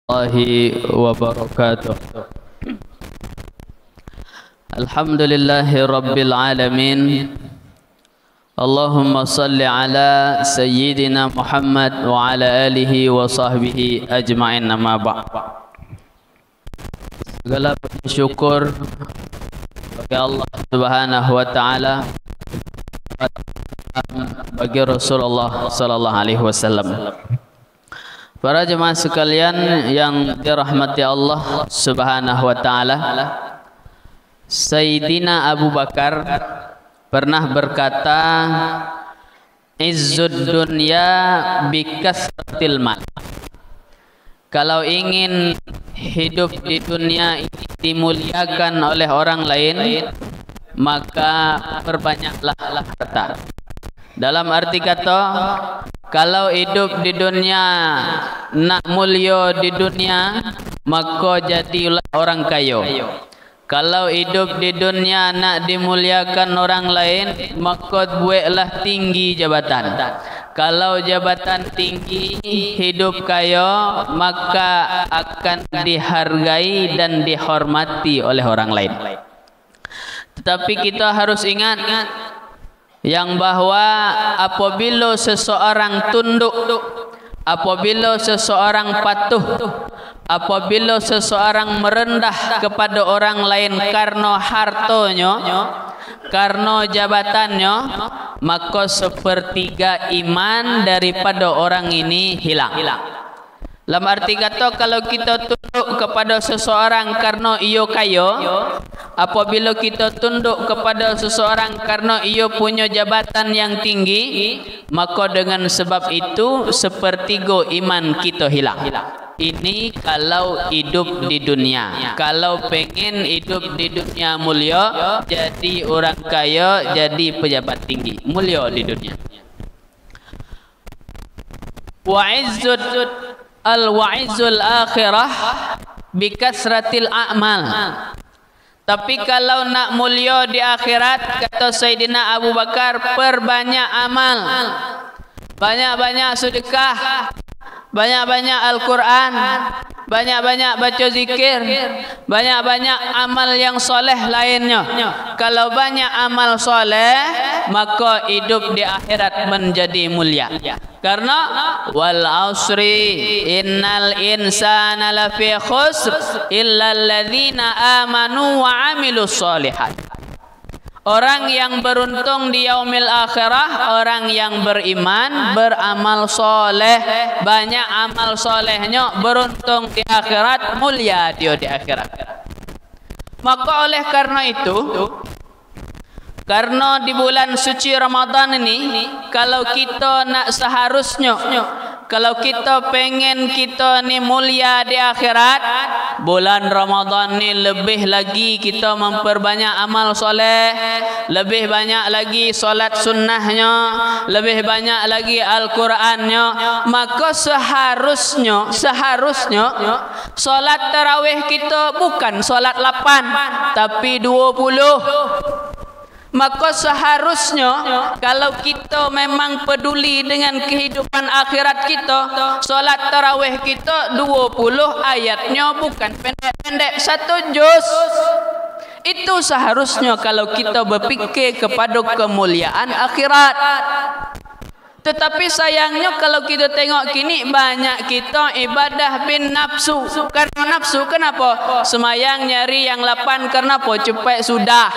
Warahmatullahi wabarakatuh. Alhamdulillahi rabbil alamin. Allahumma salli ala sayyidina Muhammad wa ala alihi wa sahbihi ajma'in, amma ba'd. Segala puji syukur bagi Allah Subhanahu wa taala, bagi Rasulullah sallallahu alaihi wasallam. Para jemaah sekalian yang dirahmati Allah Subhanahu wa taala, Sayyidina Abu Bakar pernah berkata, "Izzud dunya bikasratil mal." Kalau ingin hidup di dunia ini dimuliakan oleh orang lain, maka perbanyaklah harta. Dalam arti kata, kalau hidup di dunia nak mulia di dunia, maka jadilah orang kaya. Kalau hidup di dunia nak dimuliakan orang lain, maka buatlah tinggi jabatan. Kalau jabatan tinggi, hidup kaya, maka akan dihargai dan dihormati oleh orang lain. Tetapi kita harus ingat yang bahwa apabila seseorang tunduk, apabila seseorang patuh, apabila seseorang merendah kepada orang lain karena hartanya, karena jabatannya, maka sepertiga iman daripada orang ini hilang. Dalam arti kata, kalau kita tunduk kepada seseorang karena ia kaya, apabila kita tunduk kepada seseorang karena ia punya jabatan yang tinggi, maka dengan sebab itu sepertiga iman kita hilang. Ini kalau hidup di dunia. Kalau pengen hidup di dunia mulia, jadi orang kaya, jadi pejabat tinggi, mulia di dunia. Wa'izzul akhirah bikasratil a'mal. Tapi kalau nak mulia di akhirat, kata Sayyidina Abu Bakar, perbanyak amal, banyak-banyak sedekah, banyak-banyak Al-Quran, banyak-banyak baca zikir, banyak-banyak amal yang soleh lainnya. Kalau banyak amal soleh, maka hidup di akhirat menjadi mulia. Karena wal asri innal insana lafi khusr illa alladzina amanu wa amilus solihat. Orang yang beruntung di yaumil akhirah, orang yang beriman, beramal soleh, banyak amal solehnya, beruntung di akhirat, mulia dia di akhirat. Maka oleh karena itu, karena di bulan suci Ramadan ini, kalau kita nak seharusnya, kalau kita pengen kita ni mulia di akhirat, bulan Ramadan ni lebih lagi kita memperbanyak amal soleh, lebih banyak lagi solat sunnahnya, lebih banyak lagi Al-Qurannya. Maka seharusnya solat tarawih kita bukan solat 8 tapi 20. Maka seharusnya kalau kita memang peduli dengan kehidupan akhirat kita, solat tarawih kita 20 ayatnya, bukan pendek-pendek 1 juz. Itu seharusnya kalau kita berfikir kepada kemuliaan akhirat. Tetapi sayangnya kalau kita tengok kini, banyak kita ibadah bin nafsu. Karena nafsu, kenapa? Semayang nyari yang 8, kenapa? Cepat sudah.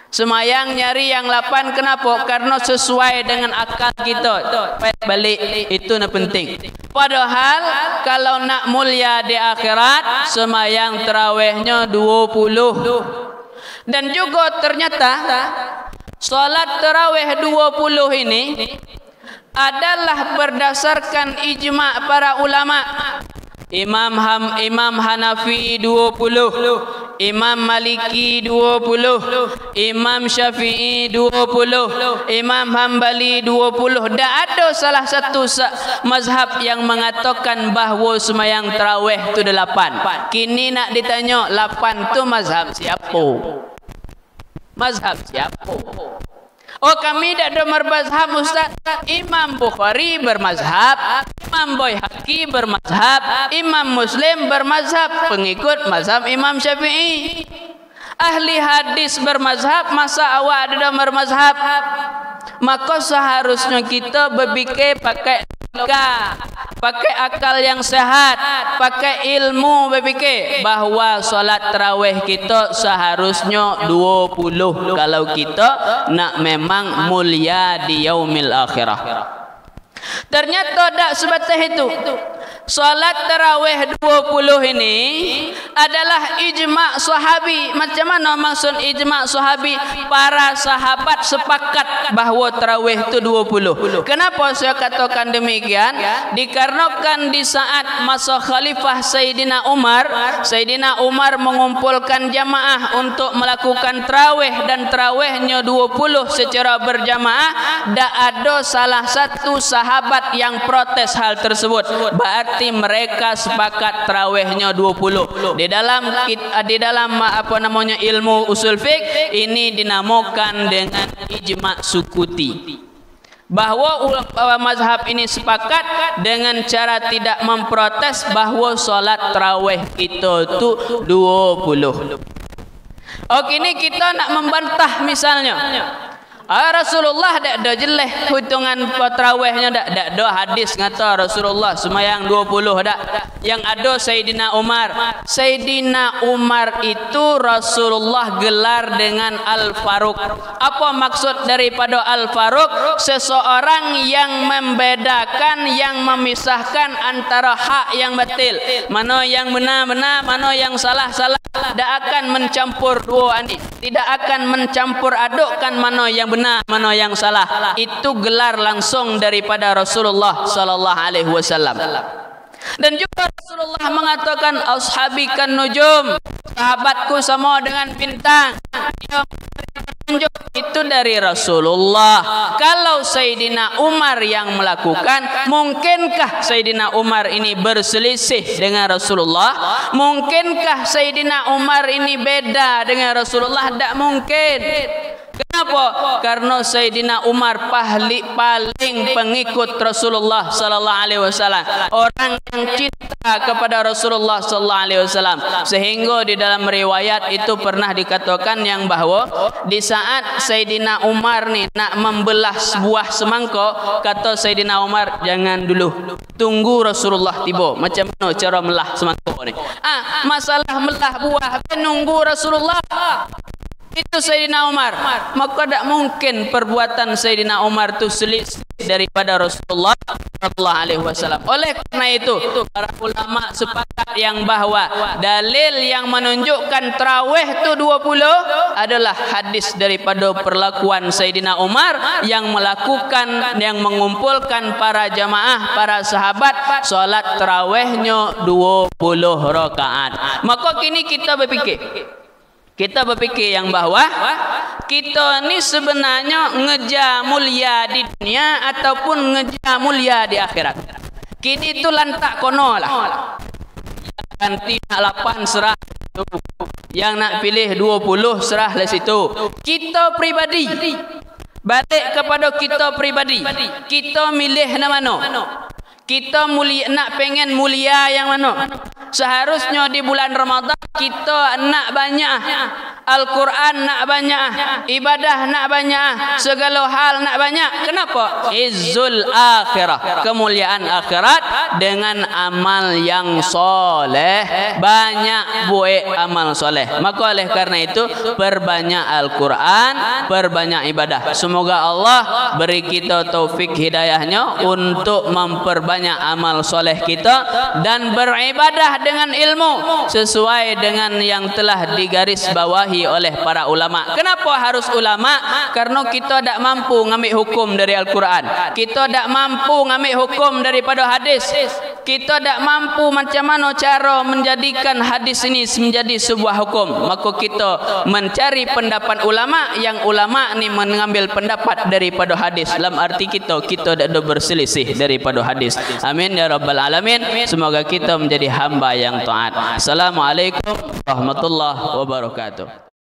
Semayang nyari yang 8, kenapa? Karena sesuai dengan akal kita, balik, itu yang penting. Padahal kalau nak mulia di akhirat, semayang tarawihnya 20. Dan juga ternyata solat tarawih 20 ini adalah berdasarkan ijma' para ulama. Imam Hanafi 20, Imam Maliki 20, Imam Syafi'i 20, Imam Hambali 20. Tak ada salah satu mazhab yang mengatakan bahawa semayang tarawih itu 8. Kini nak ditanya 8 tu mazhab siapa? Mazhab siapa? Oh, kami tak ada mazhab, Ustaz. Imam Bukhari bermazhab Imam Baihaqi bermazhab, Imam Muslim bermazhab, pengikut mazhab Imam Syafi'i. Ahli hadis bermazhab, masa awak ada bermazhab? Maka seharusnya kita berfikir pakai logika, pakai akal yang sehat, pakai ilmu, berfikir bahawa solat tarawih kita seharusnya 20 kalau kita nak memang mulia di yaumil akhirah. Ternyata tak sebatas itu. Salat tarawih 20 ini adalah ijma' sahabi. Macam mana maksud ijma' sahabi? Para sahabat sepakat bahawa tarawih itu 20. Kenapa saya katakan demikian? Dikarenakan di saat masa khalifah Sayyidina Umar mengumpulkan jamaah untuk melakukan tarawih, dan tarawihnya 20 secara berjamaah. Tak ada salah satu sahabat yang protes hal tersebut. Berarti mereka sepakat tarawihnya 20. Di dalam apa namanya ilmu usul fiqh ini dinamakan dengan ijma' sukuti. Bahawa mazhab ini sepakat dengan cara tidak memprotes bahawa solat tarawih kita tu 20. Okey, ini kita nak membantah misalnya. Rasulullah tak ada jelas hitungan tarawihnya, tak ada hadis ngata Rasulullah semayang 20 tak. Yang ada Sayyidina Umar. Sayyidina Umar itu Rasulullah gelar dengan Al-Faruq. Apa maksud daripada Al-Faruq? Seseorang yang membedakan, yang memisahkan antara hak yang batil. Mana yang benar-benar, mana yang salah-salah. Tak akan mencampur dua ini. Tidak akan mencampur adukkan mana yang benar, mana yang salah. Itu gelar langsung daripada Rasulullah sallallahu alaihi wasallam. Dan juga Rasulullah mengatakan ashabi kan nujum, sahabatku sama dengan bintang. Itu dari Rasulullah. Kalau Sayyidina Umar yang melakukan, mungkinkah Sayyidina Umar ini berselisih dengan Rasulullah? Mungkinkah Sayyidina Umar ini beda dengan Rasulullah? Tak mungkin. Kenapa? Karena Sayyidina Umar paling pengikut Rasulullah sallallahu alaihi wasallam, orang yang cinta kepada Rasulullah sallallahu alaihi wasallam, sehingga di dalam riwayat itu pernah dikatakan yang bahawa di saat Sayyidina Umar ni nak membelah sebuah semangkuk, kata Sayyidina Umar, jangan dulu, tunggu Rasulullah tiba. Macam mana cara melah semangkuk ni? Masalah melah buah nunggu Rasulullah. Itu Sayyidina Umar. Maka tak mungkin perbuatan Sayyidina Umar itu selisih daripada Rasulullah sallallahu alaihi wasallam. Oleh kerana itu, para ulama sepakat yang bahawa dalil yang menunjukkan tarawih itu 20 adalah hadis daripada perlakuan Sayyidina Umar yang melakukan, yang mengumpulkan para jamaah, para sahabat, solat tarawihnya 20 rakaat. Maka kini kita berfikir yang bahawa kita ni sebenarnya ngejar mulia di dunia ataupun ngejar mulia di akhirat. Kini tu lantak kono lah. Ganti nak 8 serah tu. Yang nak pilih 20 serah lah situ. Kita pribadi. Balik kepada kita pribadi. Kita milih nama mana? Kita mulia, nak pengen mulia yang mana? Seharusnya di bulan Ramadan kita nak banyak Al-Quran, nak banyak ibadah, nak banyak segala hal, nak banyak. Kenapa? Izzul akhirah, kemuliaan akhirat dengan amal yang soleh, banyak buat amal soleh. Maka oleh karena itu perbanyak Al-Quran, perbanyak ibadah. Semoga Allah beri kita taufik hidayahnya untuk memperbanyak amal soleh kita dan beribadah dengan ilmu sesuai dengan yang telah digaris bawahi oleh para ulama. Kenapa harus ulama? Karena kita tak mampu ngambil hukum dari Al-Quran, kita tak mampu ngambil hukum daripada hadis, kita tak mampu macam mana cara menjadikan hadis ini menjadi sebuah hukum. Maka kita mencari pendapat ulama, yang ulama ni mengambil pendapat daripada hadis. Dalam arti kita tak ada berselisih daripada hadis. Amin ya rabbal alamin. Semoga kita menjadi hamba yang taat. Assalamualaikum warahmatullahi wabarakatuh.